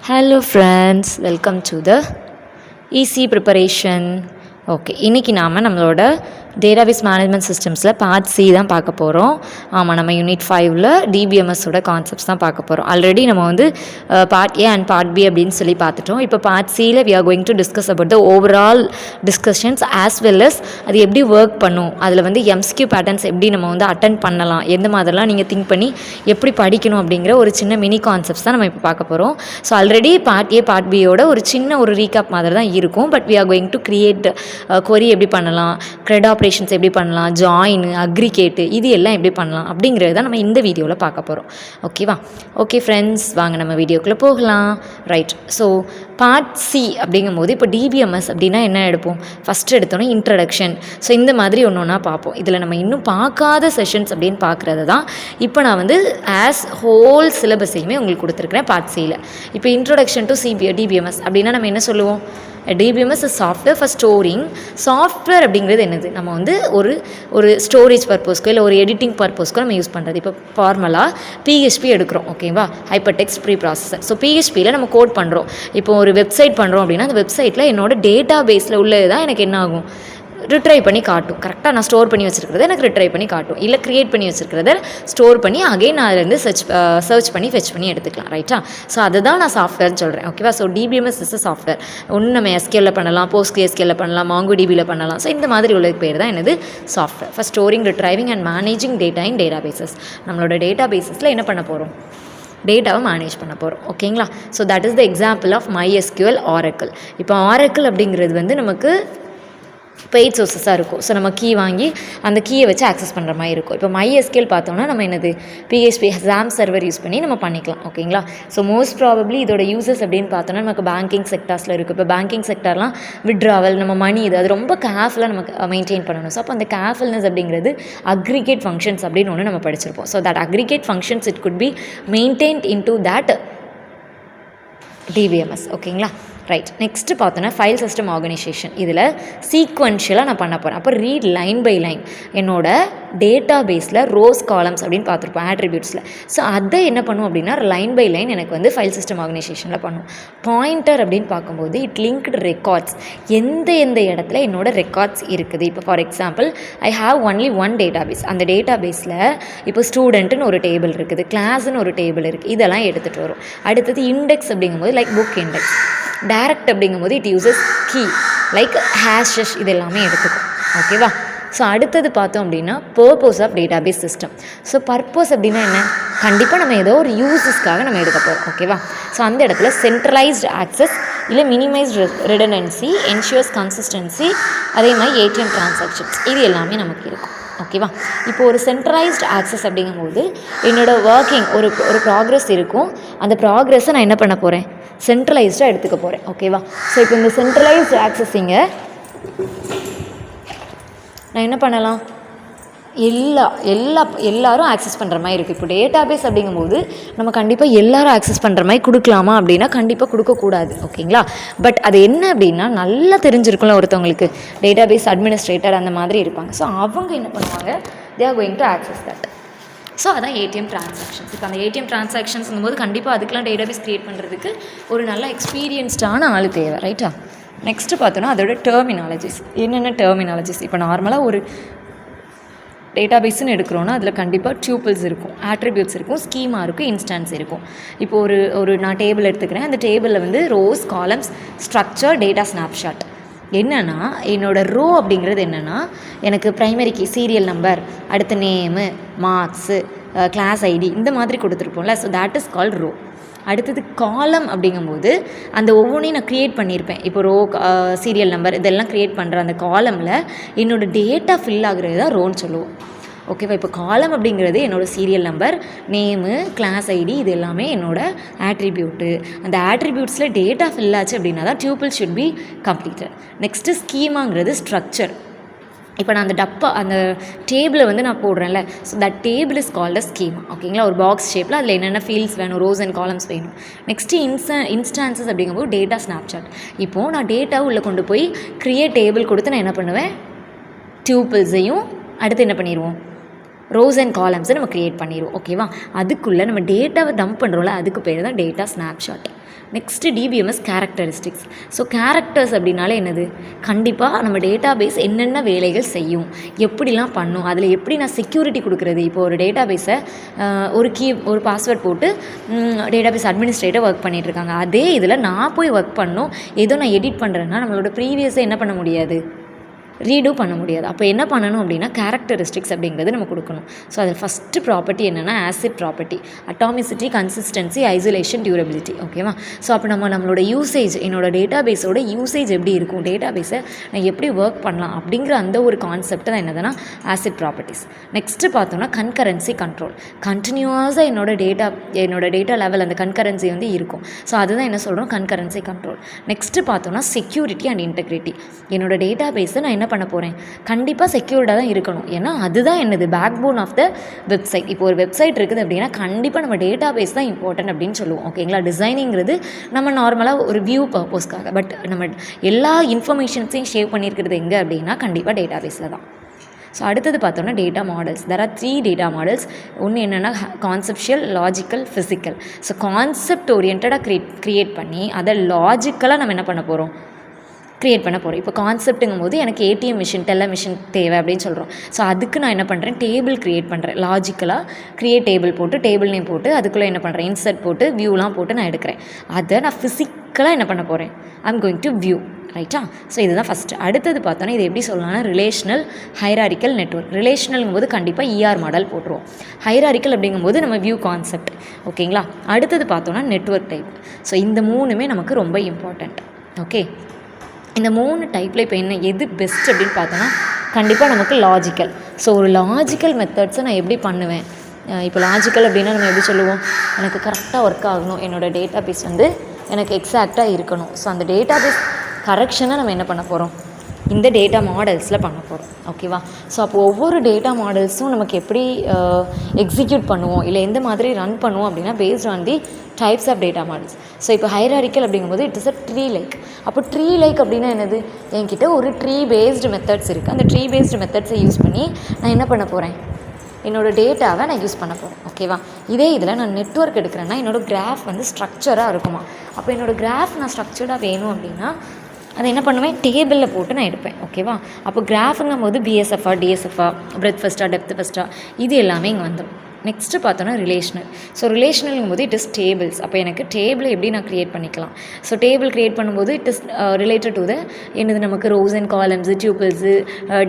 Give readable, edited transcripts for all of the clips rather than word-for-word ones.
Hello friends, welcome to the easy preparation. Okay, இன்றைக்கி நாம் நம்மளோட டேட்டாபேஸ் மேனேஜ்மெண்ட் சிஸ்டம்ஸில் பார்ட் சி தான் பார்க்க போகிறோம். ஆமாம், நம்ம யூனிட் 5ல் டிபிஎம்எஸோட கான்செப்ட்ஸ் தான் பார்க்க போகிறோம். ஆல்ரெடி நம்ம வந்து part A and part B அப்படின்னு சொல்லி பார்த்துட்டோம். இப்போ பார்ட் சியில் we are going to discuss about the overall discussions as well as அது எப்படி ஒர்க் பண்ணும், அதில் வந்து எம்சிக்யூ பேட்டர்ன்ஸ் எப்படி நம்ம வந்து அட்டென்ட் பண்ணலாம், எந்த மாதிரிலாம் நீங்கள் திங்க் பண்ணி எப்படி படிக்கணும் அப்படிங்கிற ஒரு சின்ன மினி கான்செப்ட்ஸ் தான் நம்ம இப்போ பார்க்க போகிறோம். So already part A part பியோட ஒரு சின்ன ஒரு ரீகாப் மாதிரி தான் இருக்கும். But we are going to create query எப்படி பண்ணலாம், க்ரெட் ஆப்ரேஷன்ஸ் எப்படி பண்ணலாம், ஜாயின், அக்ரிகேட்டு, இது எல்லாம் எப்படி பண்ணலாம் அப்படிங்கிறது தான் நம்ம இந்த வீடியோவில் பார்க்க போகிறோம். ஓகேவா? ஓகே ஃப்ரெண்ட்ஸ், வாங்க நம்ம வீடியோக்குள்ளே போகலாம். ரைட். ஸோ பார்ட் சி அப்படிங்கும்போது இப்போ டிபிஎம்எஸ் அப்படின்னா என்ன எடுப்போம்? ஃபஸ்ட்டு எடுத்தோன்னே இன்ட்ரடக்ஷன். ஸோ இந்த மாதிரி ஒன்று ஒன்றா பார்ப்போம். இதில் நம்ம இன்னும் பார்க்காத செஷன்ஸ் அப்படின்னு பார்க்குறது தான் இப்போ நான் வந்து ஆஸ் ஹோல் சிலபஸையுமே உங்களுக்கு கொடுத்துருக்குறேன் பார்ட் சியில். இப்போ இன்ட்ரடக்ஷன் டு டிபிஎம்எஸ் அப்படின்னா நம்ம என்ன சொல்லுவோம்? DBMS is software for storing. Software அப்படிங்கிறது என்னது? நம்ம வந்து ஒரு ஸ்டோரேஜ் பர்பஸ்க்கோ இல்லை ஒரு எடிட்டிங் பர்பஸ்க்கோ நம்ம யூஸ் பண்ணுறது. இப்போ ஃபார்மலாக பிஹெச்பி எடுக்கிறோம், ஓகேவா? Hyper text pre processor. So பிஹெச்பியில் நம்ம கோட் பண்ணுறோம். இப்போ ஒரு வெப்சைட் பண்ணுறோம் அப்படின்னா அந்த வெப்சைட்டில் என்னோட டேட்டா பேஸில் உள்ளது தான் எனக்கு என்ன ஆகும்? ரிட்ரை பண்ணி காட்டும். கரெக்டாக நான் ஸ்டோர் பண்ணி வச்சுருக்கிறத எனக்கு ரிட்ரை பண்ணி காட்டும். இல்லை க்ரியேட் பண்ணி வச்சுருக்கிறத ஸ்டோர் பண்ணி அகைன் நான் அதிலேருந்து சர்ச் பண்ணி ஃபெச் பண்ணி எடுத்துக்கலாம். ரைட்டா? ஸோ அதுதான் நான் சாஃப்ட்வேர்னு சொல்கிறேன். ஓகேவா? So DBMS is software. ஒன்று நம்ம எஸ்கியூஎல்ல பண்ணலாம், போஸ்ட்கிஎஸ்கியூஎல்ல பண்ணலாம், மாங்குடிபியில் பண்ணலாம். ஸோ இந்த மாதிரி உள்ள பேர் தான் என்னது? Software for storing, retrieving and managing data in databases. நம்மளோட டேட்டா பேசஸில் என்ன பண்ண போகிறோம்? டேட்டாவை மேனேஜ் பண்ண போகிறோம். ஓகேங்களா? So that is the example of MySQL Oracle. இப்போ ஆரக்கிள் அப்படிங்கிறது வந்து நமக்கு பெய்ட் சோர்ஸஸாக இருக்கும். ஸோ நம்ம கீ வாங்கி அந்த கீயை வச்சு ஆக்சஸ் பண்ணுற மாதிரி இருக்கும். இப்போ MySQL பார்த்தோம்னா நம்ம என்னது? பிஹெச்பி XAMPP சர்வர் யூஸ் பண்ணி நம்ம பண்ணிக்கலாம். ஓகேங்களா? ஸோ மோஸ்ட் ப்ராபப்ளி இதோட யூசஸ் அப்படின்னு பார்த்தோன்னா நமக்கு பேங்கிங் செக்டார்ஸில் இருக்குது. இப்போ பேங்கிங் செக்டார்லாம் விட்ராவல், நம்ம மணி அது ரொம்ப கேர்ஃபுல்லாக நமக்கு மெயின்டைன் பண்ணணும். ஸோ அப்போ அந்த கேர்ஃபுல்னஸ் அப்படிங்கிறது அக்ரிகேட் ஃபங்க்ஷன்ஸ் அப்படின்னு ஒன்று நம்ம படிச்சிருப்போம். So that aggregate functions it could be maintained in to that DBMS. ஓகேங்களா? ரைட். நெக்ஸ்ட்டு பார்த்தோன்னா ஃபைல் சிஸ்டம் ஆர்கனைசேஷன். இதில் சீக்வென்ஷியலாக நான் பண்ண போகிறேன். அப்போ ரீட் லைன் பை லைன் என்னோட டேட்டா பேஸில் ரோஸ் காலம்ஸ் அப்படின்னு பார்த்துருப்போம் ஆட்ரிபியூட்ஸில். ஸோ அதை என்ன பண்ணும் அப்படின்னா லைன் பை லைன் எனக்கு வந்து ஃபைல் சிஸ்டம் ஆர்கனைசேஷனில் பண்ணும். பாயிண்டர் அப்படின்னு பார்க்கும்போது இட் லிங்க்டு ரெக்கார்ட்ஸ். எந்த இடத்துல என்னோட ரெக்கார்ட்ஸ் இருக்குது. இப்போ for example I have only one data base. அந்த டேட்டா பேஸில் இப்போ ஸ்டூடெண்ட்டுன்னு ஒரு டேபிள் இருக்குது, கிளாஸ்ன்னு ஒரு டேபிள் இருக்குது, இதெல்லாம் எடுத்துகிட்டு வரும். அடுத்தது இண்டெக்ஸ் அப்படிங்கும்போது லைக் புக் இண்டெக்ஸ். டைரக்ட் அப்படிங்கும்போது it uses key like hashes, இது எல்லாமே எடுத்துக்கும். ஓகேவா? ஸோ அடுத்தது பார்த்தோம் அப்படின்னா purpose of database system. So purpose அப்படின்னா என்ன? கண்டிப்பாக நம்ம ஏதோ ஒரு யூஸஸ்க்காக நம்ம எடுக்க போகிறோம். ஓகேவா? ஸோ அந்த இடத்துல சென்ட்ரலைஸ்டு ஆக்சஸ் இல்லை மினிமைஸ்டு ரிடண்டன்சி, என்ஷூர்ஸ் கன்சிஸ்டன்சி, அதே மாதிரி ஏடிஎம் ட்ரான்சாக்ஷன்ஸ், இது எல்லாமே நமக்கு இருக்கும். ஓகேவா? இப்போ ஒரு சென்ட்ரலைஸ்டு ஆக்சஸ் அப்படிங்கும்போது என்னோடய ஒர்க்கிங் ஒரு ப்ராக்ரெஸ் இருக்கும். அந்த ப்ராக்ரெஸை நான் என்ன பண்ண போகிறேன்? சென்ட்ரலைஸ்டாக எடுத்துக்க போகிறேன். ஓகேவா? ஸோ இப்போ இந்த சென்ட்ரலைஸ்டு ஆக்சஸிங்கை நான் என்ன பண்ணலாம்? எல்லாரும் ஆக்சஸ் பண்ணுற மாதிரி இருக்குது. இப்போ டேட்டாபேஸ் அப்படிங்கும்போது நம்ம கண்டிப்பாக எல்லாரும் ஆக்சஸ் பண்ணுற மாதிரி கொடுக்கலாமா அப்படின்னா கண்டிப்பாக கொடுக்கக்கூடாது. ஓகேங்களா? பட் அது என்ன அப்படின்னா நல்லா தெரிஞ்சிருக்கும்ல ஒருத்தவங்களுக்கு, டேட்டாபேஸ் அட்மினிஸ்ட்ரேட்டர் அந்த மாதிரி இருப்பாங்க. ஸோ அவங்க என்ன பண்ணுவாங்க? They are going to access that. So அதான் ஏடிஎம் ட்ரான்சாக்ஷன்ஸ். இப்போ அந்த ஏடிஎம் ட்ரான்சாக்ஷன்ஸுங்கும்போது கண்டிப்பாக அதுக்கெலாம் டேட்டாபேஸ் க்ரியேட் பண்ணுறதுக்கு ஒரு நல்ல எக்ஸ்பீரியன்ஸ்டான ஆள் தேவை. ரைட்டா? நெக்ஸ்ட்டு பார்த்தோன்னா அதோட டெர்மினாலஜிஸ். என்னென்ன டெர்மினாலஜிஸ்? இப்போ நார்மலாக ஒரு டேட்டாபேஸ்ன்னு எடுக்கிறோன்னா அதில் கண்டிப்பாக டியூபிள்ஸ் இருக்கும், ஆட்ரிபியூட்ஸ் இருக்கும், ஸ்கீமா இருக்கும், இன்ஸ்டான்ஸ் இருக்கும். இப்போ ஒரு நான் டேபிள் எடுத்துக்கிறேன். அந்த டேபிளில் வந்து rows, columns, structure, data snapshot. என்னென்னா என்னோடய ரோ அப்படிங்கிறது என்னென்னா எனக்கு ப்ரைமரி கீ, சீரியல் நம்பர், அடுத்த நேமு, மார்க்ஸு, கிளாஸ் ஐடி, இந்த மாதிரி கொடுத்துருப்போம்ல. So that is called row. அடுத்தது காலம் அப்படிங்கும்போது அந்த ஒவ்வொன்றையும் நான் க்ரியேட் பண்ணியிருப்பேன். இப்போ ரோ, சீரியல் நம்பர், இதெல்லாம் க்ரியேட் பண்ணுற அந்த காலமில் என்னோடய டேட்டா ஃபில் ஆகுறது தான் ரோன்னு சொல்லுவோம். ஓகேவா? இப்போ காலம் அப்படிங்கிறது என்னோடய serial number, name, class ID, இது எல்லாமே என்னோடய ஆட்ரிபியூட்டு. அந்த ஆட்ரிபியூட்ஸில் டேட்டா ஃபில் ஆச்சு அப்படின்னா தான் tuple should be completed. Next ஸ்கீமாங்கிறது ஸ்ட்ரக்சர். இப்போ நான் அந்த டேபிளை வந்து நான் போடுறேன்ல, so that table is called a schema. ஓகேங்களா? ஒரு பாக்ஸ் ஷேப்பில் அதில் என்னென்ன ஃபீல்ட்ஸ் வேணும், ரோஸ் அண்ட் காலம்ஸ் வேணும். நெக்ஸ்ட்டு இன்ஸ்டான்சஸ் அப்படிங்கும்போது டேட்டா ஸ்னாப்சாட். இப்போது நான் டேட்டாவை உள்ளே கொண்டு போய் க்ரியேட் டேபிள் கொடுத்து நான் என்ன பண்ணுவேன்? டியூபிள்ஸையும் அடுத்து என்ன பண்ணிடுவோம்? ரோஸ் அண்ட் காலம்ஸை நம்ம க்ரியேட் பண்ணிடுவோம். ஓகேவா? அதுக்குள்ளே நம்ம டேட்டாவை டம்ப் பண்ணுறோம்ல, அதுக்கு பேர் தான் data snapshot. Next DBMS characteristics. So characters அப்படின்னாலே என்னது, கண்டிப்பாக நம்ம டேட்டா பேஸ் என்னென்ன வேலைகள் செய்யும், எப்படிலாம் பண்ணும், அதில் எப்படி நான் செக்யூரிட்டி கொடுக்குறது. இப்போ ஒரு டேட்டா பேஸை ஒரு பாஸ்வேர்ட் போட்டு டேட்டா பேஸ் அட்மினிஸ்ட்ரேட்டர் ஒர்க் பண்ணிகிட்ருக்காங்க. அதே இதில் நான் போய் ஒர்க் பண்ணணும், ஏதோ நான் எடிட் பண்ணுறேன்னா நம்மளோட ப்ரீவியஸை என்ன பண்ண முடியாது, ரீடூ பண்ண முடியாது. அப்போ என்ன பண்ணணும் அப்படின்னா கேரக்டரிஸ்டிக்ஸ் அப்படிங்கிறது நம்ம கொடுக்கணும். ஸோ அதில் ஃபஸ்ட்டு ப்ராப்பர்ட்டி என்னென்னா acid property, atomicity, consistency, isolation, durability. ஓகேவா? ஸோ அப்போ நம்மளோட யூசேஜ், என்னோட டேட்டா பேஸோட யூசேஜ் எப்படி இருக்கும், டேட்டா பேஸை நான் எப்படி ஒர்க் பண்ணலாம் அப்படிங்கிற அந்த ஒரு கான்செப்ட் தான் என்னதுன்னா ஆசிட் ப்ராப்பர்ட்டிஸ். நெக்ஸ்ட்டு பார்த்தோம்னா கன்கரன்சி கண்ட்ரோல். கண்டினியூஸாக என்னோட டேட்டா லெவல் அந்த கன்கரன்சி வந்து இருக்கும். ஸோ அதுதான் என்ன சொல்கிறோம், கன்கரன்சி கண்ட்ரோல். நெக்ஸ்ட்டு பார்த்தோம்னா செக்யூரிட்டி அண்ட் இன்டெகிரிட்டி. என்னோட டேட்டா பேஸை நான் என்ன பண்ண போகிறேன், கண்டிப்பாக செக்யூர்டாக தான் இருக்கணும். ஏன்னா அதுதான் என்னது, backbone of the website. இப்போ ஒரு வெப்சைட் இருக்குது அப்படின்னா கண்டிப்பாக நம்ம டேட்டா பேஸ் தான் இம்பார்ட்டன்ட் அப்படின்னு சொல்லுவோம். ஓகேங்களா? டிசைனிங்கிறது நம்ம நார்மலாக ஒரு வியூ பர்பஸ்க்காக, பட் நம்ம எல்லா இன்ஃபர்மேஷன்ஸையும் ஷேவ் பண்ணியிருக்கிறது எங்கே அப்படின்னா கண்டிப்பாக டேட்டா பேஸில் தான். ஸோ அடுத்தது பார்த்தோன்னா data models. There are 3 data models. ஒன்று என்னென்னா conceptual, logical, physical. So concept ஓரியன்டாக க்ரியேட் பண்ணி அதை லாஜிக்கலாக நம்ம என்ன பண்ண போகிறோம், க்ரியேட் பண்ண போகிறோம். இப்போ கான்செப்ட்டுங்கும் போது எனக்கு ஏடிஎம் மிஷின், டெல்லர் மிஷின் தேவை அப்படின்னு சொல்கிறோம். ஸோ அதுக்கு நான் என்ன பண்ணுறேன், டேபிள் க்ரியேட் பண்ணுறேன். லாஜிக்கலாக க்ரியேட் டேபிள் போட்டு, டேபிள் நேம் போட்டு, அதுக்குள்ளே என்ன பண்ணுறேன், இன்சர்ட் போட்டு, வியூலாம் போட்டு நான் எடுக்கிறேன். அதை நான் ஃபிசிக்கலாக என்ன பண்ண போகிறேன், ஐம் கோயிங் டு வியூ. ரைட்டா? ஸோ இதுதான் ஃபஸ்ட்டு. அடுத்தது பார்த்தோன்னா இது எப்படி சொல்லலாம்னா ரிலேஷனல், ஹைராரிக்கல் நெட்வொர்க். ரிலேஷனல்ங்கும் போது கண்டிப்பாக இஆர் மாடல் போட்டுருவோம். ஹைராரிக்கல் அப்படிங்கும்போது நம்ம வியூ கான்செப்ட். ஓகேங்களா? அடுத்தது பார்த்தோன்னா நெட்வொர்க் டைப். ஸோ இந்த 3மே நமக்கு ரொம்ப இம்பார்ட்டண்ட். ஓகே, இந்த 3 டைப்பில் இப்போ எது பெஸ்ட் அப்படின்னு பார்த்தோன்னா கண்டிப்பாக நமக்கு லாஜிக்கல். ஸோ ஒரு லாஜிக்கல் மெத்தட்ஸை நான் எப்படி பண்ணுவேன், இப்போ லாஜிக்கல் அப்படின்னா நம்ம எப்படி சொல்லுவோம், எனக்கு கரெக்டாக ஒர்க் ஆகணும், என்னோடய டேட்டா பேஸ் வந்து எனக்கு எக்ஸாக்டாக இருக்கணும். ஸோ அந்த டேட்டா பேஸ் கரெக்ஷனை நம்ம என்ன பண்ண போகிறோம், இந்த டேட்டா மாடல்ஸில் பண்ண போகிறோம். ஓகேவா? ஸோ அப்போ ஒவ்வொரு டேட்டா மாடல்ஸும் நமக்கு எப்படி எக்ஸிக்யூட் பண்ணுவோம், இல்லை எந்த மாதிரி ரன் பண்ணுவோம் அப்படின்னா based on the types of data models. So இப்போ ஹைராரிக்கல் அப்படிங்கும்போது it is a tree like. அப்போ ட்ரீ லைக் அப்படின்னா என்னது, என்கிட்ட ஒரு ட்ரீ பேஸ்டு மெத்தட்ஸ் இருக்குது. அந்த ட்ரீ பேஸ்டு மெத்தட்ஸை யூஸ் பண்ணி நான் என்ன பண்ண போகிறேன், என்னோடய டேட்டாவை நான் யூஸ் பண்ண போகிறேன். ஓகேவா? இதே இதில் நான் நெட்வொர்க் எடுக்கிறேன்னா என்னோடய கிராஃப் வந்து ஸ்ட்ரக்சராக இருக்குமா. அப்போ என்னோடய கிராஃப் நான் ஸ்ட்ரக்சர்டாக வேணும் அப்படின்னா அதை என்ன பண்ணுவேன், டேபிளில் போட்டு நான் எடுப்பேன். ஓகேவா? அப்போ கிராஃபுங்கும் போது பிஎஸ்எஃப்ஆ, டிஎஸ்எஃப்ஆ, பிரெத் ஃபஸ்ட்டாக, டெப்த் ஃபஸ்ட்டாக, இது எல்லாமே இங்கே வந்துடும். நெக்ஸ்ட்டு பார்த்தோன்னா ரிலேஷனல். ஸோ ரிலேஷனல்ங்கும் போது இட் இஸ் டேபிள்ஸ். அப்போ எனக்கு டேபிள் எப்படி நான் க்ரியேட் பண்ணிக்கலாம். ஸோ டேபிள் க்ரியேட் பண்ணும்போது it is related to the என்னது, நமக்கு rose and columns, tubules,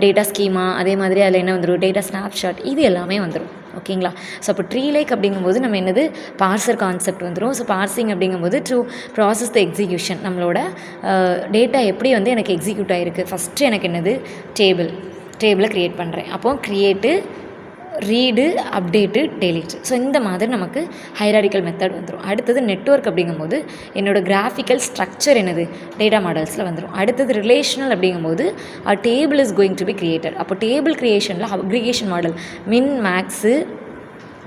data schema, அதே மாதிரி அதில் என்ன வந்துடும், டேட்டா ஸ்னாப்ஷாட், இது எல்லாமே வந்துடும். ஓகேங்களா? ஸோ அப்போ ட்ரீ லைக் அப்படிங்கும்போது நம்ம என்னது, பார்சர் கான்செப்ட் வந்துடும். ஸோ பார்சிங் அப்படிங்கும்போது டு ப்ராசஸ் த எக்ஸிக்யூஷன், நம்மளோட டேட்டா எப்படி வந்து எனக்கு எக்ஸிக்யூட் ஆகிருக்கு. ஃபஸ்ட்டு எனக்கு என்னது, டேபிளை க்ரியேட் பண்ணுறேன். அப்போது create, read, update, delete. So இந்த மாதிரி நமக்கு ஹைராரிக்கல் மெத்தட் வந்துடும். அடுத்தது நெட்வொர்க் அப்படிங்கும்போது என்னோடய கிராஃபிக்கல் ஸ்ட்ரக்சர் என்னது, டேட்டா மாடல்ஸில் வந்துடும். அடுத்தது ரிலேஷனல் அப்படிங்கும்போது table is going to be created. அப்போ டேபிள் க்ரியேஷனில் அக்ரிகேஷன் மாடல், மின், மேக்ஸு,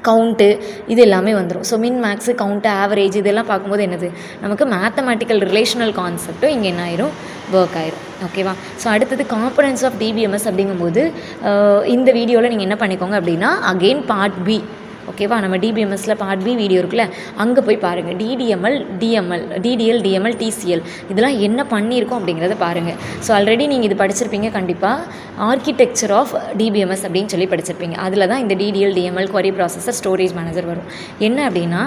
கவுண்ட்டு, இது எல்லாமே வந்துடும். ஸோ மின், மேக்ஸு, கவுண்ட்டு, ஆவரேஜ் இதெல்லாம் பார்க்கும்போது என்னது, நமக்கு மேத்தமேட்டிக்கல் ரிலேஷனல் கான்செப்ட்டும் இங்கே என்ன ஆயிரும், ஒர்க் ஆயிரும். ஓகேவா? ஸோ அடுத்தது காம்பனன்ட்ஸ் ஆஃப் டிபிஎம்எஸ் அப்படிங்கும்போது இந்த வீடியோவில் நீங்கள் என்ன பண்ணிக்கோங்க அப்படின்னா அகெயின் பார்ட் பி. ஓகேவா? நம்ம டிபிஎம்எஸில் பார்ட் பி வீடியோ இருக்குல்ல, அங்கே போய் பாருங்கள். டிடிஎம்எல், டிஎம்எல், டிடிஎல், டிஎம்எல், டிசிஎல் இதெல்லாம் என்ன பண்ணியிருக்கோம் அப்படிங்கிறத பாருங்கள். ஸோ ஆல்ரெடி நீங்கள் இது படிச்சிருப்பீங்க கண்டிப்பாக, ஆர்கிடெக்சர் ஆஃப் டிபிஎம்எஸ் அப்படின்னு சொல்லி படிச்சிருப்பீங்க. அதில் தான் இந்த DDL, DML, query processor, storage manager வரும். என்ன அப்படின்னா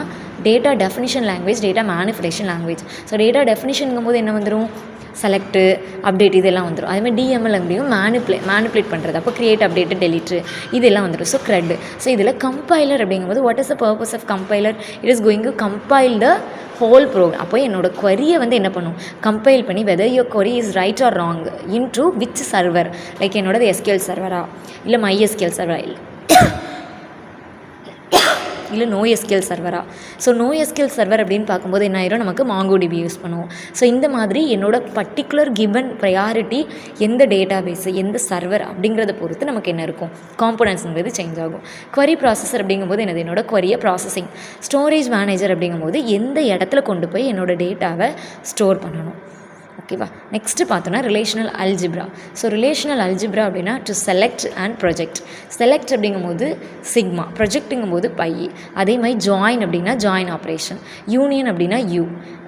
data definition language, data manipulation language. So data டெஃபினிஷனுங்கும் போது என்ன வந்துடும், செலக்ட்டு, அப்டேட் இதெல்லாம் வந்துடும். அதேமாதிரி டிஎம்எல் அப்படியும் மேனிப்புலேட் பண்ணுறது. அப்போ கிரியேட், அப்டேட்டு, டெலிட்டு இதெல்லாம் வந்துடும். So CRUD. ஸோ இதில் கம்பைலர் அப்படிங்கும்போது what is the purpose of compiler, it is going to compile the whole program. அப்போ என்னோடய query வந்து என்ன பண்ணும், கம்பைல் பண்ணி whether your query is right or wrong into which server, like என்னோடது SQL சர்வரா இல்லை மைஎஸ்கியூஎல் சர்வரா இல்லை நோஎஸ்கியூஎல் சர்வரா. ஸோ நோஎஸ்கியூஎல் சர்வர் அப்படின்னு பார்க்கும்போது என்ன ஆயிரும், நமக்கு மாங்கோடிபி யூஸ் பண்ணுவோம். ஸோ இந்த மாதிரி என்னோட பர்டிகுலர் கிவன் ப்ரையாரிட்டி எந்த டேட்டா பேஸு, எந்த சர்வர் அப்படிங்கிறத பொறுத்து நமக்கு என்ன இருக்கும், காம்போனன்ட்ஸுங்கிறது சேஞ்ச் ஆகும். query ப்ராசஸர் அப்படிங்கும்போது என்னது, என்னோட query ப்ராசஸிங். ஸ்டோரேஜ் மேனேஜர் அப்படிங்கும்போது எந்த இடத்துல கொண்டு போய் என்னோடய டேட்டாவை ஸ்டோர் பண்ணணும். ஓகேவா. நெக்ஸ்ட்டு பார்த்தோன்னா relational algebra. So relational algebra அப்படின்னா to select and project. Select அப்படிங்கும்போது சிக்மா, ப்ரொஜெக்ட்டுங்கும்போது பை. அதே மாதிரி ஜாயின் அப்படின்னா ஜாயின் ஆப்ரேஷன், யூனியன் அப்படின்னா U.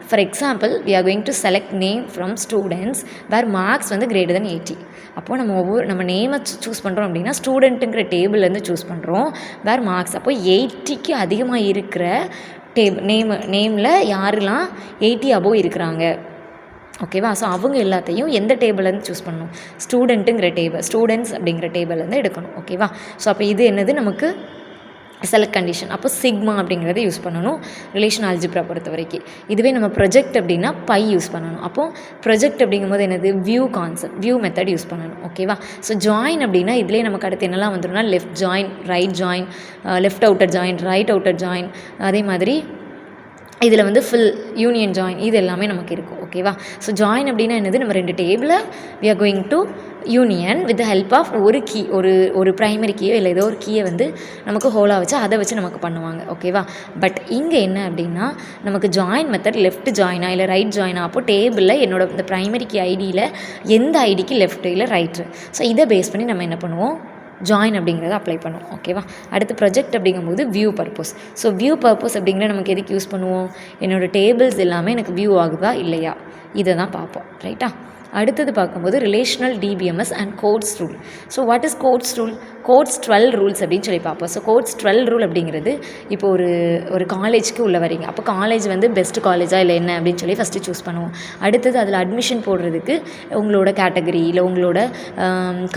For example we are going to select name from students where marks வந்து greater than 80. அப்போது நம்ம நேமை சூஸ் பண்ணுறோம் அப்படின்னா ஸ்டூடெண்ட்டுங்கிற டேபிள்லேருந்து சூஸ் பண்ணுறோம். வேர் மார்க்ஸ் அப்போ 80க்கு அதிகமாக இருக்கிற நேமில் யாரெல்லாம் 80 அபோவ் இருக்கிறாங்க, ஓகேவா. ஸோ அவங்க எல்லாத்தையும் எந்த டேபிள்லேருந்து சூஸ் பண்ணணும், ஸ்டூடெண்ட்டுங்கிற டேபிள், ஸ்டூடெண்ட்ஸ் அப்படிங்கிற டேபிள்லேருந்து எடுக்கணும், ஓகேவா. ஸோ அப்போ இது என்னது நமக்கு செலக்ட் கண்டிஷன். அப்போ சிக்மா அப்படிங்கிறத யூஸ் பண்ணணும் ரிலேஷன் அல்ஜிப்ரா பொறுத்த வரைக்கும். இதுவே நம்ம ப்ரொஜெக்ட் அப்படின்னா பை யூஸ் பண்ணணும். அப்போது ப்ரொஜெக்ட் அப்படிங்கும்போது என்னது view concept, view method use பண்ணணும், ஓகேவா. ஸோ ஜாயின் அப்படின்னா இதுலேயே நமக்கு அடுத்து என்னெல்லாம் வந்துடும்னா left join, right join, left outer join, right outer join, அதே மாதிரி இதில் வந்து ஃபுல் யூனியன் ஜாயின், இது எல்லாமே நமக்கு இருக்கும், ஓகேவா. ஸோ ஜாயின் அப்படின்னா என்னது, நம்ம 2 டேபிளை we are going to union with the help of ஒரு கீ, ஒரு ப்ரைமரி கீயோ இல்லை ஏதோ ஒரு கீயை வந்து நமக்கு ஹோலாக வச்சு அதை வச்சு நமக்கு பண்ணுவாங்க, ஓகேவா. பட் இங்கே என்ன அப்படின்னா நமக்கு ஜாயின் மெத்தட் லெஃப்ட் ஜாயினா இல்லை ரைட் ஜாயினா, அப்போது டேபிளில் என்னோட இந்த ப்ரைமரி கீ ஐடியில் எந்த ஐடிக்கு லெஃப்ட் இல்லை ரைட்டு, ஸோ இதை பேஸ் பண்ணி நம்ம என்ன பண்ணுவோம், ஜாயின் அப்படிங்கிறத அப்ளை பண்ணுவோம், ஓகேவா. அடுத்து ப்ரொஜெக்ட் அப்படிங்கும்போது view purpose. So view purpose அப்படிங்கிற நமக்கு எதுக்கு யூஸ் பண்ணுவோம், என்னோடய டேபிள்ஸ் எல்லாமே எனக்கு வியூ ஆகுதா இல்லையா, இதை தான் பார்ப்போம், ரைட்டா. அடுத்தது பார்க்கும்போது relational DBMS and Codd's rule. So what is Codd's rule, Codd's 12 rules அப்படின்னு சொல்லி பார்ப்போம். ஸோ கோட்ஸ் 12 ரூல் அப்படிங்கிறது இப்போ ஒரு காலேஜுக்கு உள்ள வரீங்க, அப்போ காலேஜ் வந்து பெஸ்ட் காலேஜா இல்லை என்ன அப்படின்னு சொல்லி ஃபஸ்ட்டு சூஸ் பண்ணுவோம். அடுத்தது அதில் அட்மிஷன் போடுறதுக்கு உங்களோட கேட்டகரி இல்லை உங்களோட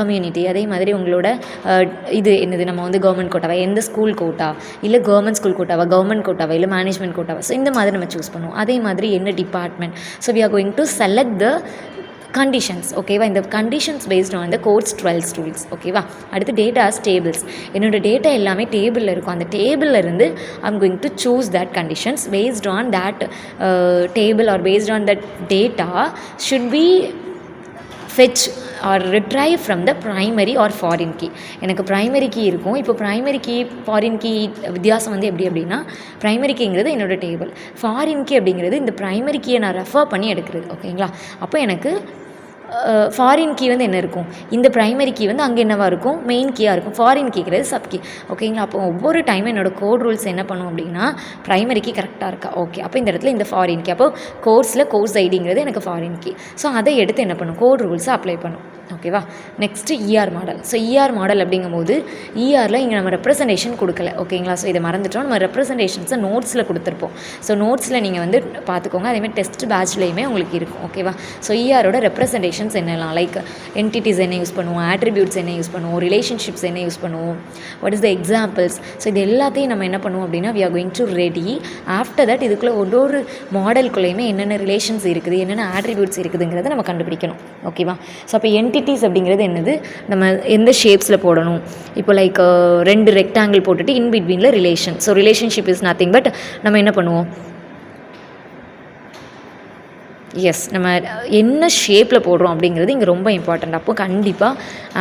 கம்யூனிட்டி, அதே மாதிரி உங்களோட இது என்னது, நம்ம வந்து கவர்மெண்ட் கோட்டாவா, எந்த ஸ்கூல் கோட்டா இல்லை கவர்மெண்ட் ஸ்கூல் கோட்டாவா, கவர்மெண்ட் கோட்டாவா இல்லை மேனேஜ்மெண்ட் கோட்டாவா, ஸோ இந்த மாதிரி நம்ம சூஸ் பண்ணுவோம். அதே மாதிரி என்ன department, so we are going to select the conditions, ஓகேவா. இந்த conditions based on the Codd's 12 rules, ஓகேவா. அடுத்து டேட்டாஸ் டேபிள்ஸ், என்னோடய டேட்டா எல்லாமே டேபிளில் இருக்கும், அந்த டேபிளில் இருந்து I'm going to choose that conditions based on that table or based on that data should be fetch or retrieve from the primary or foreign key. எனக்கு ப்ரைமரி கீ இருக்கும், இப்போ ப்ரைமரி கீ ஃபாரின் கீ வித்தியாசம் வந்து எப்படி அப்படின்னா, primary கீங்கிறது என்னோடய table, foreign key அப்படிங்கிறது இந்த ப்ரைமரி கீயை நான் ரெஃபர் பண்ணி எடுக்கிறது, ஓகேங்களா. அப்போ எனக்கு ஃபாரின் கீ வந்து என்ன இருக்கும், இந்த ப்ரைமரி கீ வந்து அங்கே என்னவாக இருக்கும், மெயின் கீயாக இருக்கும், ஃபாரின் கீங்கிறது சப் கீ, ஓகேங்களா. அப்போ ஒவ்வொரு டைமும் என்னோடய கோட் ரூல்ஸ் என்ன பண்ணும் அப்படின்னா, ப்ரைமரி கீ கரெக்டாக இருக்கா, ஓகே, அப்போ இந்த இடத்துல இந்த ஃபாரின் கீ, அப்போ கோர்ஸ் ஐடிங்கிறது எனக்கு ஃபாரின் கீ, ஸோ அதை எடுத்து என்ன பண்ணும், கோட் ரூல்ஸை அப்ளை பண்ணும், ஓகேவா. Next ER model. So ER model அப்படிங்கும்போது இஆரில் இங்கே நம்ம ரெப்ரசன்டேஷன் கொடுக்கல, ஓகேங்களா. ஸோ இதை மறந்துட்டோம், நம்ம ரெப்ரசன்டேஷன்ஸை நோட்ஸில் கொடுத்துருப்போம். ஸோ நோட்ஸில் நீங்கள் வந்து பார்த்துக்கோங்க, அதேமாதிரி டெஸ்ட் பேட்ச்லேயுமே உங்களுக்கு இருக்கும், ஓகேவா. ஸோ இஆரோட ரெப்ரசன்டேஷன்ஸ் என்னெல்லாம், லைக் என்டிட்டிஸ் என்ன யூஸ் பண்ணுவோம், ஆட்ரிபியூட்ஸ் என்ன யூஸ் பண்ணுவோம், ரிலேஷன்ஷிப்ஸ் என்ன யூஸ் பண்ணுவோம், what is the examples, so இது எல்லாத்தையும் நம்ம என்ன பண்ணுவோம் அப்படின்னா we are going to ready. After that இதுக்குள்ளே ஒரு மாடலுக்குள்ளேயுமே என்னென்ன ரிலேஷன்ஸ் இருக்குது, என்னென்ன ஆட்ரிபியூட்ஸ் இருக்குதுங்கிறத நம்ம கண்டுபிடிக்கணும், ஓகேவா. ஸோ அப்போ என்டிட்டிஸ் அப்படிங்கிறது என்னது, நம்ம எந்த ஷேப்ஸில் போடணும், இப்போ லைக் 2 ரெக்டாங்கிள் போட்டுட்டு இன் பிட்வீனில் relation, so relationship is nothing but நம்ம என்ன பண்ணுவோம், எஸ் நம்ம என்ன ஷேப்பில் போடுறோம் அப்படிங்கிறது இங்கே ரொம்ப இம்பார்ட்டண்ட். அப்போ கண்டிப்பாக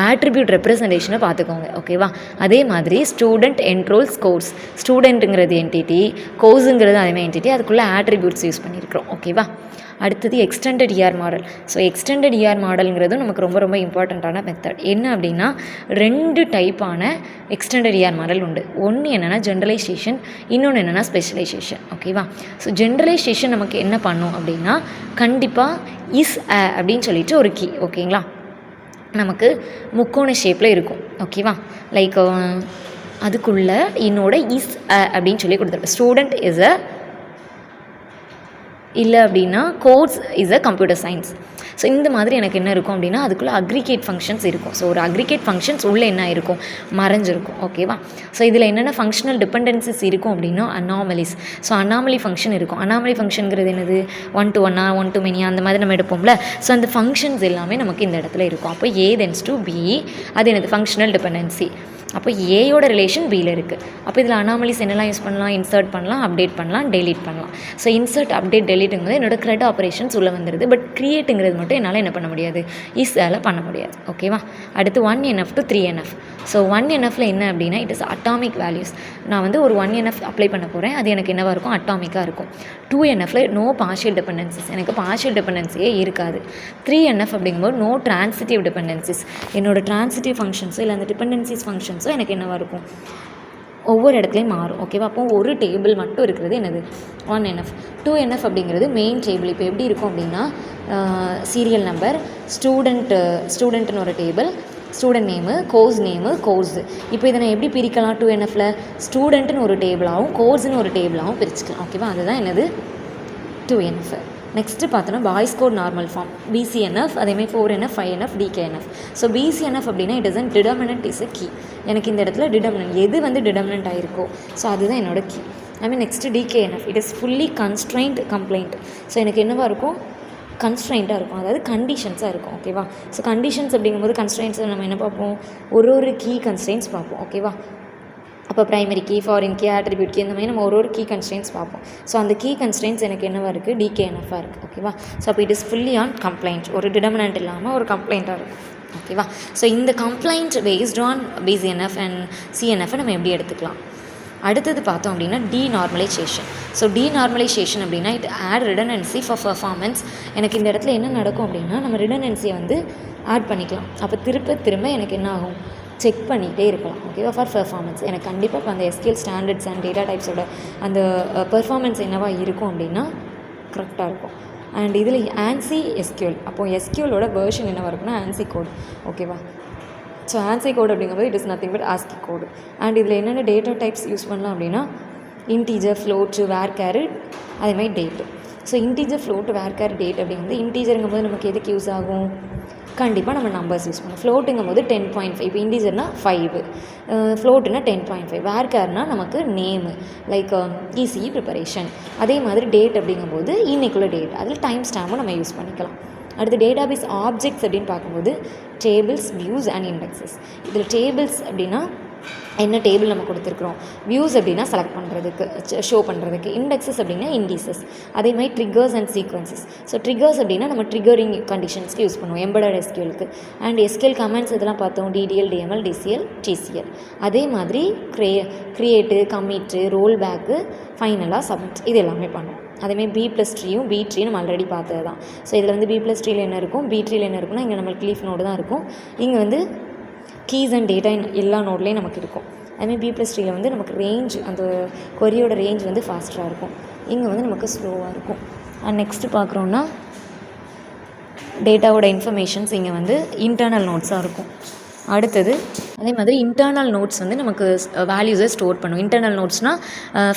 ஆட்ரிபியூட் ரெப்ரசன்டேஷனை பார்த்துக்கோங்க, ஓகேவா. அதே மாதிரி ஸ்டூடெண்ட் என்ரோல்ஸ் கோர்ஸ், ஸ்டூடெண்ட்டுங்கிறது என்டிட்டி, கோர்ஸுங்கிறது அதேமாதிரி என்டிட்டி, அதுக்குள்ளே ஆட்ரிபியூட்ஸ் யூஸ் பண்ணியிருக்கிறோம், ஓகேவா. அடுத்தது extended ER model. So extended ER மாடலுங்கிறதும் நமக்கு ரொம்ப ரொம்ப இம்பார்ட்டண்ட்டான மெத்தட். என்ன அப்படின்னா 2 டைப்பான எக்ஸ்டெண்டட் இஆர் மாடல் உண்டு. ஒன்று என்னென்னா ஜென்ரலைசேஷன், இன்னொன்று என்னென்னா ஸ்பெஷலைசேஷன், ஓகேவா. ஸோ ஜென்ரலைசேஷன் நமக்கு என்ன பண்ணும் அப்படின்னா, கண்டிப்பாக இஸ் அப்படின்னு சொல்லிட்டு ஒரு கீ, ஓகேங்களா, நமக்கு முக்கோண ஷேப்பில் இருக்கும், ஓகேவா. லைக் அதுக்குள்ளே என்னோட இஸ் அப்படின்னு சொல்லி கொடுத்துருப்பேன், ஸ்டூடெண்ட் இஸ் இல்லை அப்படின்னா course is computer science. So இந்த மாதிரி எனக்கு என்ன இருக்கும் அப்படின்னா, அதுக்குள்ளே அக்ரிகேட் ஃபங்க்ஷன்ஸ் இருக்கும். ஸோ ஒரு அக்ரிகேட் ஃபங்க்ஷன்ஸ் உள்ளே என்ன இருக்கும், மறைஞ்சிருக்கும், ஓகேவா. ஸோ இதில் என்னென்ன ஃபங்க்ஷனல் டிபெண்டன்சிஸ் இருக்கும் அப்படின்னா அனாமலிஸ். ஸோ அனாமலி ஃபங்க்ஷன் இருக்கும். அனாமலி ஃபங்க்ஷனுங்கிறது என்னது, 1 to 1 1 to many அந்த மாதிரி நம்ம எடுப்போம்ல. ஸோ அந்த ஃபங்க்ஷன்ஸ் எல்லாமே நமக்கு இந்த இடத்துல இருக்கும். அப்போ A tends to B, அது எனது ஃபங்க்ஷனல் டிபெண்டன்சி. அப்போ ஏயோட ரிலேஷன் பியில் இருக்குது. அப்போ இதில் அனாமலிஸ் என்னெல்லாம் யூஸ் பண்ணலாம்? இன்சர்ட் பண்ணலாம், அப்டேட் பண்ணலாம், டெலீட் பண்ணலாம். ஸோ இன்சர்ட், அப்டேட், டெலீட்டுங்கிறது என்னோட க்ரெட் ஆப்ரேஷன்ஸ் உள்ளே வந்துடுது. பட் க்ரியேட்டுங்கிறது மட்டும் என்னால் என்ன பண்ண முடியாது? ஈஸியால் பண்ண முடியாது. ஓகேவா? அடுத்து 1NF to 3NF. ஸோ 1NFல என்ன அப்படின்னா இட் இஸ் அட்டாமிக் வேல்யூஸ். நான் வந்து ஒரு 1NF அப்ளை பண்ண போகிறேன். அது எனக்கு என்னவாக இருக்கும்? அட்டாமிக்காக இருக்கும். 2NFல நோ பார்ஷியல் டிபெண்டன்சிஸ், எனக்கு பார்ஷியல் டிபெண்டன்சியே இருக்காது. 3NF அப்படிங்கும்போது நோ ட்ரான்சிட்டிவ் டிபெண்டன்சிஸ், என்னோட ட்ரான்சிட்டிவ் ஃபங்க்ஷன்ஸோ இல்லை அந்த டிபெண்டன்சிஸ் ஃபங்க்ஷன்ஸோ எனக்கு என்னவாக இருக்கும்? ஒவ்வொரு இடத்துலையும் மாறும். ஓகேவா? அப்போ ஒரு டேபிள் மட்டும் இருக்கிறது என்னது? 1NF. 2NF அப்படிங்கிறது மெயின் டேபிள். இப்போ எப்படி இருக்கும் அப்படின்னா சீரியல் நம்பர், ஸ்டூடெண்ட்டுன்னு ஒரு டேபிள், ஸ்டூடெண்ட் நேமு, கோர்ஸ். இப்போ இதை நான் எப்படி பிரிக்கலாம்? 2NFல ஸ்டூடெண்ட்டுன்னு ஒரு டேபிளாகவும் கோர்ஸ்னு ஒரு டேபிளாகவும் பிரிச்சுக்கலாம். ஓகேவா? அதுதான் என்னது? 2NF. நெக்ஸ்ட்டு பார்த்தோன்னா Boyce Codd normal form, BCNF, அதேமாதிரி 4NF, 5NF, DKNF. So BCNF அப்படின்னா it is an determinant is a key. எனக்கு இந்த இடத்துல டிடர்மினன்ட் எது வந்து டிடர்மினன்ட் ஆகிருக்கோ ஸோ அதுதான் என்னோட key. Next DKNF, it is fully constraint compliant. ஸோ எனக்கு என்னவாக இருக்கும்? கன்ஸ்ட்ரைண்ட்டாக இருக்கும், அதாவது கண்டிஷன்ஸாக இருக்கும். ஓகேவா? ஸோ கண்டிஷன்ஸ் அப்படிங்கும்போது கன்ஸ்ட்ரைன்ட்ஸில் நம்ம என்ன பார்ப்போம்? ஒரு கீ கன்ஸ்ட்ரைன்ட்ஸ் பார்ப்போம். ஓகேவா? அப்போ primary key, foreign key, attribute key, இந்த மாதிரி நம்ம ஒரு கீ கன்ஸ்ட்ரெயின்ஸ் பார்ப்போம். ஸோ அந்த கீ கன்ஸ்ட்ரெயின்ஸ் எனக்கு என்னவாக இருக்குது? DKNF-ஆக இருக்குது. ஓகேவா? ஸோ அப்போ it is fully on compliant, ஒரு டிடர்மினன்ட் இல்லாமல் ஒரு கம்ப்ளைண்ட்டாக இருக்கும். ஓகேவா? ஸோ இந்த compliant based on BCNF and CNF நம்ம எப்படி எடுத்துக்கலாம்? அடுத்தது பார்த்தோம் அப்படின்னா டீநார்மலைசேஷன். ஸோ டீநார்மலைசேஷன் அப்படின்னா it add redundancy for performance. எனக்கு இந்த இடத்துல என்ன நடக்கும் அப்படின்னா நம்ம ரிடண்டன்சியை வந்து ஆட் பண்ணிக்கலாம். அப்போ திரும்ப எனக்கு என்ன ஆகும்? செக் பண்ணிகிட்டே இருக்கலாம். ஓகேவா? ஃபார் பெர்ஃபார்மன்ஸ் எனக்கு கண்டிப்பாக இப்போ அந்த SQL ஸ்டாண்டர்ட்ஸ் அண்ட் டேட்டா டைப்ஸோட அந்த பெர்ஃபார்மன்ஸ் என்னவாக இருக்கும் அப்படின்னா கரெக்டாக இருக்கும். அண்ட் இதில் ANSI SQL, அப்போது SQLோட வேர்ஷன் என்னவாக இருக்குன்னா ANSI கோட். ஓகேவா? ஸோ ANSI கோட் அப்படிங்கும்போது it is nothing but ASCII code. And இதில் என்னென்ன டேட்டா டைப்ஸ் யூஸ் பண்ணலாம் அப்படின்னா இன்டீஜர், ஃப்ளோட்டு, வேர்கேரு, அதேமாதிரி date. So integer, float, varchar, date அப்படிங்கும்போது இன்டீஜருங்கும் போது நமக்கு எதுக்கு யூஸ் ஆகும்? கண்டிப்பாக நம்ம நம்பர்ஸ் யூஸ் பண்ணுவோம். ஃப்ளோட்டுங்கும் போது 10.5, இப்போ இன்டீஜர்னால் 5, ஃப்ளோட்டுனா 10.5, வேர்கேர்னால் நமக்கு நேமு லைக் ECE ப்ரிப்பரேஷன். அதே மாதிரி டேட் அப்படிங்கும்போது இன்னைக்குள்ள டேட், அதில் டைம் ஸ்டாம்பும் நம்ம யூஸ் பண்ணிக்கலாம். அடுத்து டேட்டாபேஸ் ஆப்ஜெக்ட்ஸ் அப்படின்னு பார்க்கும்போது டேபிள்ஸ், வியூஸ் அண்ட் இண்டெக்ஸஸ். இதில் டேபிள்ஸ் அப்படின்னா என்ன டேபிள் நம்ம கொடுத்துருக்குறோம், வியூஸ் அப்படின்னா செலக்ட் பண்ணுறதுக்கு, ஷோ பண்ணுறதுக்கு, இண்டெக்ஸஸ் அப்படின்னா இண்டீசஸ், அதே மாதிரி triggers and sequences. So triggers அப்படின்னா நம்ம ட்ரிகரிங் கண்டிஷன்ஸ்க்கு யூஸ் பண்ணுவோம் எம்பெடட் SQLக்கு. அண்ட் SQL கமெண்ட்ஸ் இதெல்லாம் பார்த்தோம், DDL, DML, DCL, TCL. அதே மாதிரி க்ரியேட்டு, கம்மிட்டு, ரோல் பேக்கு, ஃபைனலாக சப்மிட், இது எல்லாமே பண்ணுவோம். அதேமாதிரி B+ட்ரீயும் B-ட்ரீயும் நம்ம ஆல்ரெடி பார்த்தது தான். ஸோ இதில் வந்து B+ட்ரீயில் என்ன இருக்கும், B-ட்ரீயில் என்ன இருக்குன்னா இங்கே நம்மளுக்கு லீஃப் நோடு தான் இருக்கும். இங்கே வந்து கீஸ் அண்ட் டேட்டா எல்லா நோட்லேயும் நமக்கு இருக்கும். அதுமாதிரி B+ட்ரீயில் வந்து நமக்கு ரேஞ்ச், அந்த கொரியோட ரேஞ்ச் வந்து ஃபாஸ்ட்டாக இருக்கும், இங்கே வந்து நமக்கு ஸ்லோவாக இருக்கும். அண்ட் நெக்ஸ்ட்டு பார்க்குறோன்னா டேட்டாவோட இன்ஃபர்மேஷன்ஸ் இங்கே வந்து இன்டர்னல் நோட்ஸாக இருக்கும். அடுத்தது அதே மாதிரி இன்டர்னல் நோட்ஸ் வந்து நமக்கு வேல்யூஸை ஸ்டோர் பண்ணும். இன்டர்னல் நோட்ஸ்னால்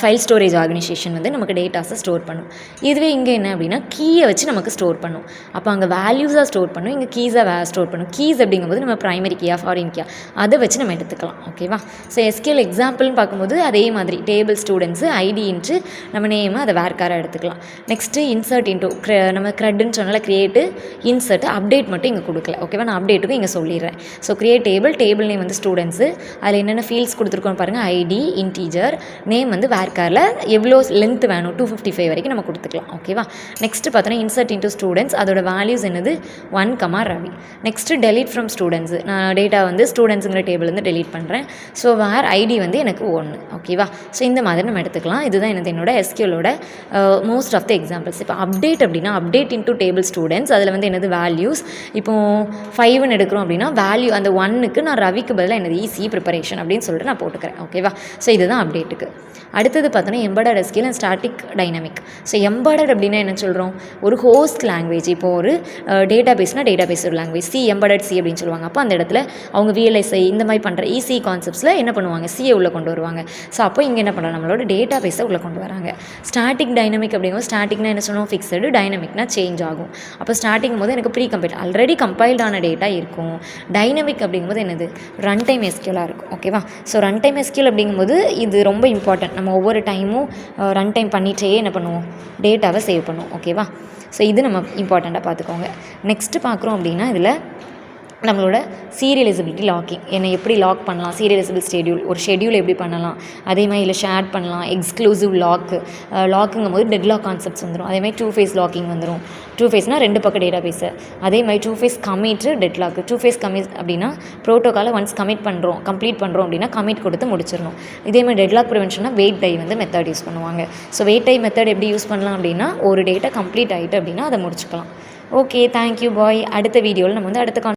ஃபைல் ஸ்டோரேஜ் ஆர்கனைசேஷன் வந்து நமக்கு டேட்டாஸை ஸ்டோர் பண்ணும். இதுவே இங்கே என்ன அப்படின்னா கீயை வச்சு நமக்கு ஸ்டோர் பண்ணும். அப்போ அங்கே வேல்யூஸாக ஸ்டோர் பண்ணும், இங்கே கீஸாக ஸ்டோர் பண்ணும். கீஸ் அப்படிங்கும்போது நம்ம ப்ரைமரி கீயா, ஃபாரின் கீயா, அதை வச்சு நம்ம எடுத்துக்கலாம். ஓகேவா? ஸோ SQL எக்ஸாம்பிள்னு பார்க்கும்போது அதே மாதிரி டேபிள், ஸ்டூடெண்ட்ஸு, ஐடி இன்ட்டு நம்ம நேமு, அதை வேர்க்காராக எடுத்துக்கலாம். நெக்ஸ்ட்டு இன்சர்ட் இன்ட்டு நம்ம க்ரெட்டுன்னு சொன்னால க்ரியேட்டு, இன்சர்ட், அப்டேட் மட்டும் இங்கே கொடுக்கல. ஓகேவா? நான் அப்டேட்டுக்கும் இங்கே சொல்லிடுறேன். ஸோ க்ரியேட் டேபிள் நேம் வந்து ஸ்டூடெண்ட்ஸு, அதில் என்னென்ன ஃபீல்ட்ஸ் கொடுத்துருக்கோம் பாருங்கள், ஐடி, இன்டீஜர், நேம் வந்து வேர்க்காரில் எவ்வளோ லென்த் வேணும் 255 வரைக்கும் நம்ம கொடுத்துக்கலாம். ஓகேவா? நெக்ஸ்ட்டு பார்த்தோன்னா இன்சர்ட் இன்ட்டு ஸ்டூடெண்ட்ஸ், அதோட வேல்யூஸ் என்னது 1, Ravi. Next delete from students, நான் டேட்டா வந்து ஸ்டூடெண்ட்ஸுங்கிற டேபிள் வந்து டெலீட் பண்ணுறேன். ஸோ வேர் ஐடி வந்து எனக்கு 1. ஓகேவா? ஸோ இந்த மாதிரி நம்ம எடுத்துக்கலாம். இதுதான் என்னோட SQLோட மோஸ்ட் ஆஃப் த எக்ஸாம்பிள்ஸ். இப்போ அப்டேட் அப்படின்னா அப்டேட் இன்ட்டு டேபிள் ஸ்டூடெண்ட்ஸ், அதில் வந்து என்னது வேல்யூஸ். இப்போது 5ன்னு எடுக்கிறோம் அப்படின்னா வேல்யூ அந்த 1க்கு நான் ரவிக்கு பதிலாக என்னது ECE ப்ரிப்பரேஷன் அப்படின்னு சொல்லிட்டு நான் போட்டுக்கிறேன். ஓகேவா? ஸோ இதுதான் அப்டேட்டுக்கு. அடுத்தது பார்த்தோன்னா embedded SQL and static dynamic. So embedded அப்படின்னா என்ன சொல்கிறோம், ஒரு ஹோஸ்ட் லாங்குவேஜ். இப்போது ஒரு டேட்டாபேஸ் ஒரு லாங்குவேஜ், எம்பெடட் C அப்படின்னு சொல்லுவாங்க. அப்போ அந்த இடத்துல அவங்க VLSI இந்த மாதிரி பண்ணுற ECE கான்செப்ட்ஸில் என்ன பண்ணுவாங்க, சியை உள்ளே கொண்டு வருவாங்க. ஸோ அப்போ இங்கே என்ன பண்ணுறாங்க, நம்மளோட டேட்டாபேஸை உள்ளே கொண்டு வராங்க. ஸ்டாட்டிக் டைனமிக் அப்படிங்கும்போது ஸ்டாட்டிக்னா என்ன சொல்லுவோம், ஃபிக்ஸடு, டைனமிக்னா சேஞ்ச் ஆகும். அப்போ ஸ்டாட்டிக்கும் போது எனக்கு ப்ரீ ஆல்ரெடி கம்பைல்டான டேட்டா இருக்கும். டைனமிக் அப்படிங்கும்போது என்னது, ரன் டைம் SQLாக இருக்கும். ஓகேவா? ஸோ ரன் டைம் SQL அப்படிங்கும்போது இது ரொம்ப இம்பார்ட்டன்ட். நம்ம ஒவ்வொரு டைமும் ரன் டைம் பண்ணிகிட்டே என்ன பண்ணுவோம், டேட்டாவை சேவ் பண்ணுவோம். ஓகேவா? ஸோ இது நம்ம இம்பார்ட்டண்ட்டாக பார்த்துக்கோங்க. நெக்ஸ்ட்டு பார்க்குறோம் அப்படின்னா இதில் நம்மளோட சீரியலைசபிலிட்டி லாக்கிங் என்னை எப்படி லாக் பண்ணலாம், சீரியலைசபிள் ஷெட்யூல் எப்படி பண்ணலாம், அதே மாதிரி இல்லை ஷேர் பண்ணலாம், எக்ஸ்க்ளூசிவ் லாக்குங்கும் போது டெட்லாக் கான்செப்ட்ஸ் வந்துடும். அதே மாதிரி 2 phase லாக்கிங் வந்துடும். 2 phaseனால் 2 பக்கம் டேட்டா பேஸு. அதே மாதிரி 2 phase கமிட்டு டெட்லாக்கு. 2 phase கமிட் அப்படின்னா ப்ரோட்டோக்காலை ஒன்ஸ் கம்ப்ளீட் பண்ணுறோம் அப்படின்னா கமிட் கொடுத்து முடிச்சிடணும். இதே மாதிரி டெட்லாக் ப்ரிவென்ஷனாக வெயிட் டை மெத்தட் யூஸ் பண்ணுவாங்க. ஸோ வெயிட் டை மெத்தட் எப்படி யூஸ் பண்ணலாம் அப்படின்னா ஒரு டேட்டா கம்ப்ளீட் ஆகிட்டு அப்படின்னா அதை முடிச்சுக்கலாம். Okay, thank you bye. அடுத்த வீடியோவில் நம்ம அடுத்த